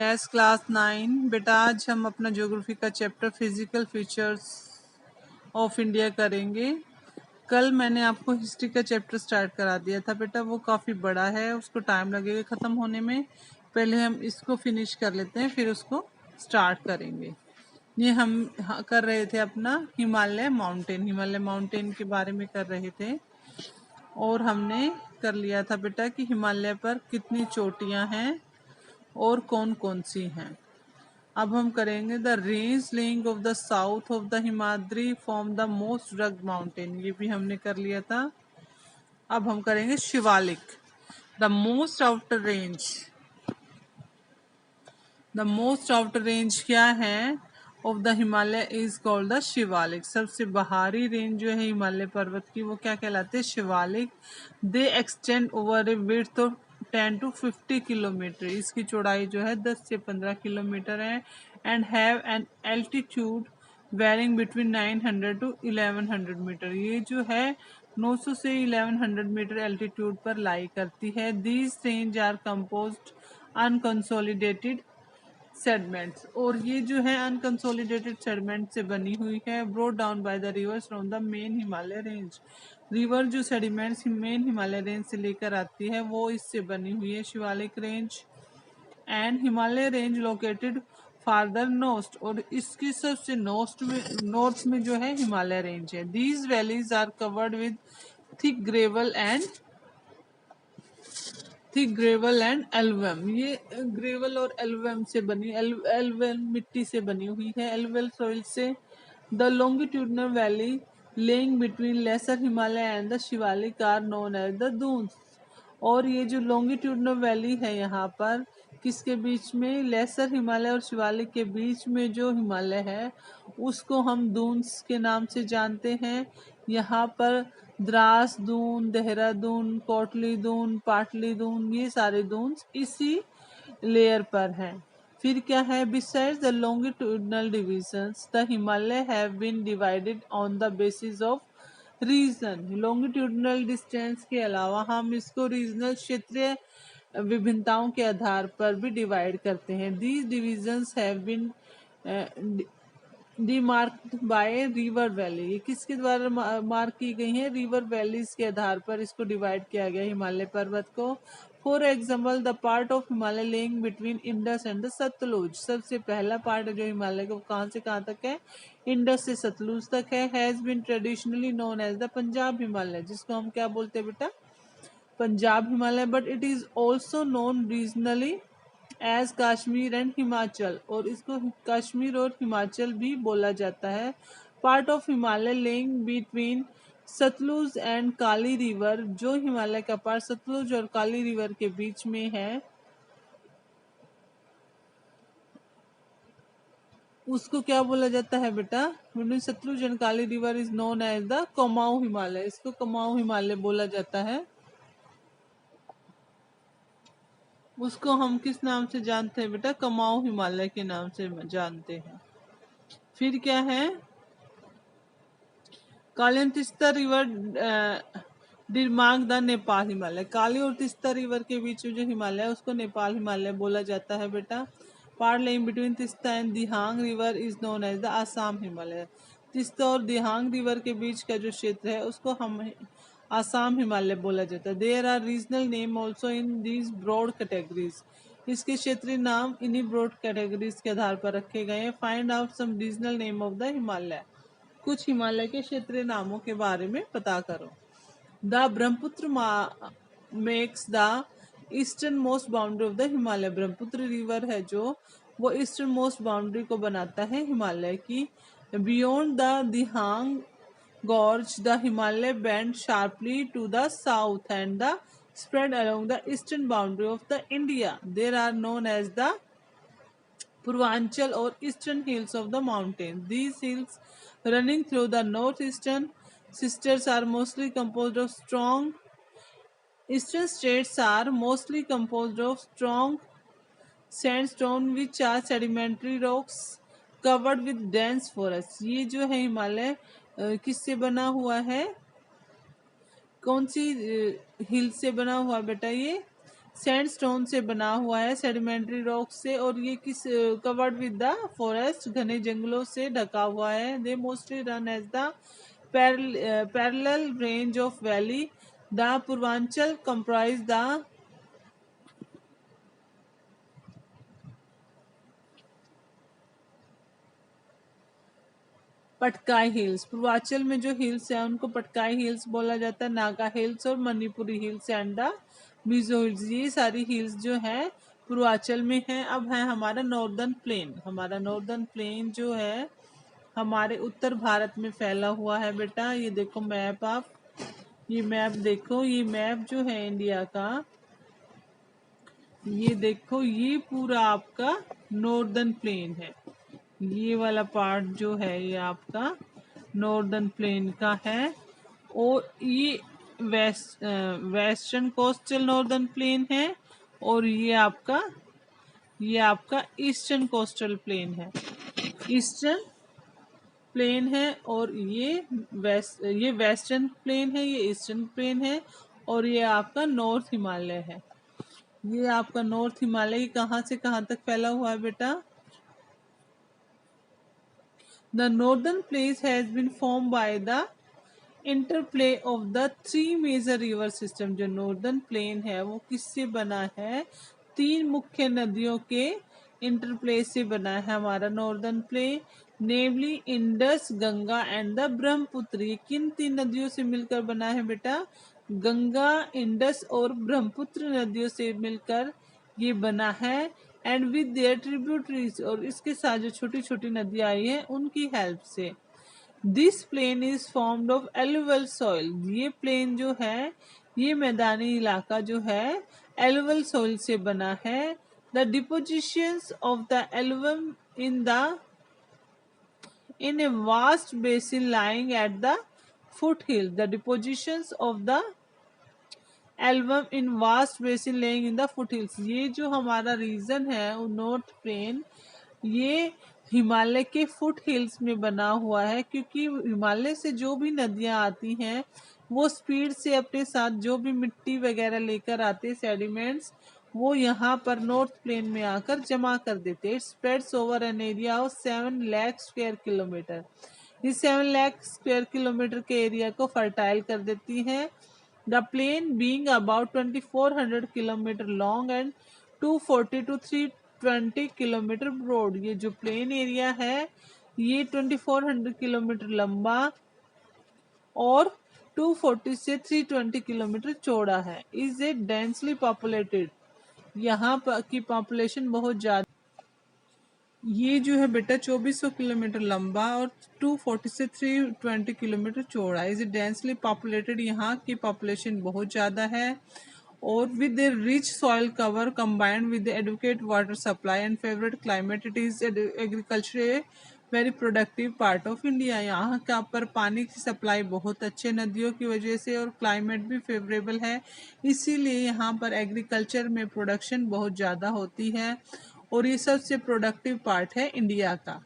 Yes class 9 बेटा, आज हम अपना ज्योग्राफी का chapter physical features of India करेंगे। कल मैंने आपको हिस्ट्री का चैप्टर स्टार्ट करा दिया था बेटा, वो काफ़ी बड़ा है, उसको टाइम लगेगा ख़त्म होने में। पहले हम इसको फिनिश कर लेते हैं, फिर उसको स्टार्ट करेंगे। ये हम कर रहे थे अपना हिमालय माउंटेन के बारे में कर रहे थे, और हमने कर लिया था बेटा कि हिमालय पर कितनी चोटियाँ हैं और कौन कौन सी हैं। अब हम करेंगे the range laying of the south of the Himadri form the most rugged mountain, ये भी हमने कर लिया था। अब हम करेंगे Shivalik. The most outer range, the most outer range क्या है of the Himalaya is called the Shivalik. सबसे बाहरी रेंज जो है हिमालय पर्वत की, वो क्या कहलाते हैं? Shivalik. They extend over a width of 10 to 50 kilometre, इसकी चौड़ाई जो है 10 से 15 किलोमीटर है। And have an altitude varying between 900 to 1100 metre, ये जो है 900 से 1100 मीटर एल्टीट्यूड पर लाई करती है। These range are composed unconsolidated sediments, और ये जो है अनकंसोलिडेटेड सेडमेंट से बनी हुई है। Brought down by the rivers from the main Himalaya range, river जो सेडिमेंट्स मेन हिमालय रेंज से लेकर आती है वो इससे बनी हुई है, Shivalik range. And Himalaya range located farther north, और इसकी सबसे नॉर्थ में जो है हिमालय रेंज है। These valleys are covered with thick gravel and alluvium, ये ग्रेवल और एल्वम से बनी, एल्वम मिट्टी से बनी हुई है, एल्वल सॉइल से। The longitudinal valley lying between lesser Himalaya and the Shiwalik are known as the Duns, और ये जो लॉन्गिट्यूडनल वैली है यहाँ पर किसके बीच में? लेसर हिमालय और शिवालिक के बीच में जो हिमालय है उसको हम दून्स के नाम से जानते हैं। यहाँ पर द्रास दून, देहरादून, कोटली दून, पाटली दून, ये सारे दून इसी लेयर पर हैं। फिर क्या है? Besides the longitudinal divisions the Himalaya have been divided on the basis of region. Longitudinal distance के अलावा हम इसको रीजनल क्षेत्रीय विभिन्नताओं के आधार पर भी डिवाइड करते हैं। These divisions have been demarcated by river valley, ये किसके द्वारा मार्क की गई है? रिवर वैलीज के आधार पर इसको डिवाइड किया गया हिमालय पर्वत को। For example the part of Himalaya lying between Indus and the Sutlej, सबसे पहला पार्ट जो हिमालय का कहाँ से कहाँ तक है? इंडस से सतलुज तक है। Has been traditionally known as the Punjab Himalaya, जिसको हम क्या बोलते हैं बेटा? Punjab Himalaya. But it is also known regionally as Kashmir and Himachal, और इसको कश्मीर और हिमाचल भी बोला जाता है। Part of Himalaya lying between Sutlej and Kali river, जो हिमालय का पार्ट सतलुज और काली रिवर के बीच में है उसको क्या बोला जाता है बेटा? Between Sutlej and Kali river is known as the Kumaon Himalaya, इसको कुमाऊं हिमालय बोला जाता है। उसको हम किस नाम से जानते हैं बेटा? कुमाऊं हिमालय के नाम से जानते हैं। फिर क्या है? Kali and Teesta river demarcate the Nepal Himalaya, Kali और तिस्ता रिवर के बीच में जो हिमालय है उसको नेपाल हिमालय बोला जाता है बेटा। Part lying between Teesta and Dihang river is known as the Assam Himalaya, Teesta और दिहांग रिवर के बीच का जो क्षेत्र है उसको हम आसाम हिमालय बोला जाता है। There are regional name also in these broad categories, इसके क्षेत्रीय नाम इन्हीं ब्रॉड कैटेगरीज के आधार पर रखे गए हैं। Find out some regional name of the Himalaya, कुछ हिमालय के क्षेत्रीय नामों के बारे में पता करो। The Brahmaputra makes the eastern most boundary of the Himalaya, Brahmaputra river है जो वो ईस्टर्न मोस्ट बाउंड्री को बनाता है हिमालय की। Beyond the Dihang gorge the Himalaya bend sharply to the south and the spread along the eastern boundary of the India. There are known as the Purvanchal or eastern hills of the mountains. These hills running through the northeastern sisters are mostly composed of strong eastern states are mostly composed of strong sandstone which are sedimentary rocks covered with dense forests. ये जो है हिमालय किससे बना हुआ है? कौन सी हिल से बना हुआ बेटा? ये सैंडस्टोन से बना हुआ है, सेडिमेंट्री रॉक से, और ये किस कवर्ड विद द फॉरेस्ट, घने जंगलों से ढका हुआ है। They mostly run as the parallel range of valley. The Purvanchal comprise the Patkai hills. Purvanchal में जो हिल्स है उनको पटकाई हिल्स बोला जाता है, नागा हिल्स और Manipuri hills and the Mizo hills. ये सारी हिल्स जो है पूर्वांचल में है। अब है हमारा नॉर्दर्न प्लेन। हमारा नॉर्दर्न प्लेन जो है हमारे उत्तर भारत में फैला हुआ है बेटा। ये देखो मैप, आप ये मैप देखो, ये मैप जो है इंडिया का, ये देखो, ये पूरा आपका नॉर्दर्न प्लेन है। ये वाला पार्ट जो है ये आपका नॉर्दर्न प्लेन का है, और ये वेस्टर्न कोस्टल नॉर्दर्न प्लेन है, और ये आपका ईस्टर्न कोस्टल प्लेन है। ईस्टर्न प्लेन है, और ये वेस्टर्न प्लेन है, ये ईस्टर्न प्लेन है, और ये आपका नॉर्थ हिमालय है। ये आपका नॉर्थ हिमालय कहाँ से कहाँ तक फैला हुआ है बेटा? The northern plains has been formed by the interplay of the three major river system। जो नॉर्दर्न प्लेन है वो किससे बना है? तीन मुख्य नदियों के इंटरप्ले से बना है हमारा northern plain, namely Indus, Ganga and the Brahmaputra. ये किन तीन नदियों से मिलकर बना है बेटा? गंगा, इंडस और ब्रह्मपुत्र नदियों से मिलकर ये बना है। एंड विद देयर ट्रिब्यूटरीज, और इसके साथ जो छोटी छोटी नदियां आई हैं उनकी हेल्प से। This plain is formed of alluvial soil. ये प्लेन जो है, ये मैदानी इलाका जो है एलुवल सॉइल से बना है। The depositions of the alluvium in a vast basin lying at the foothills। The depositions of the album in vast basin laying in the foothills. ये जो हमारा रीजन है नॉर्थ प्लेन, ये हिमालय के फुट हिल्स में बना हुआ है, क्योंकि हिमालय से जो भी नदियां आती हैं वो स्पीड से अपने साथ जो भी मिट्टी वगैरह लेकर आते सेडिमेंट्स, वो यहाँ पर नॉर्थ प्लेन में आकर जमा कर देते हैं। It spreads over an area of 7 lakh square kilometre. इस 7 लाख स्क्वायर किलोमीटर के एरिया को फर्टाइल कर देती है। The plain being about 2400 kilometre long and 240 to 320 kilometre broad. ये जो प्लेन एरिया है ये 2400 किलोमीटर लंबा और 240 से 320 किलोमीटर चौड़ा है। Is a densely populated. यहाँ की पॉपुलेशन बहुत ज़्यादा। ये जो है बेटा 2400 किलोमीटर लंबा और 240 से 320 किलोमीटर चौड़ा। Is densely populated. यहाँ की पॉपुलेशन बहुत ज़्यादा है, और with a rich soil cover combined with adequate water supply and favourite climate, it is agriculture a very productive part of India. यहाँ का पर पानी की सप्लाई बहुत अच्छे नदियों की वजह से, और क्लाइमेट भी फेवरेबल है, इसीलिए यहाँ पर एग्रीकल्चर में प्रोडक्शन बहुत ज़्यादा होती है, और ये सबसे प्रोडक्टिव पार्ट है इंडिया का।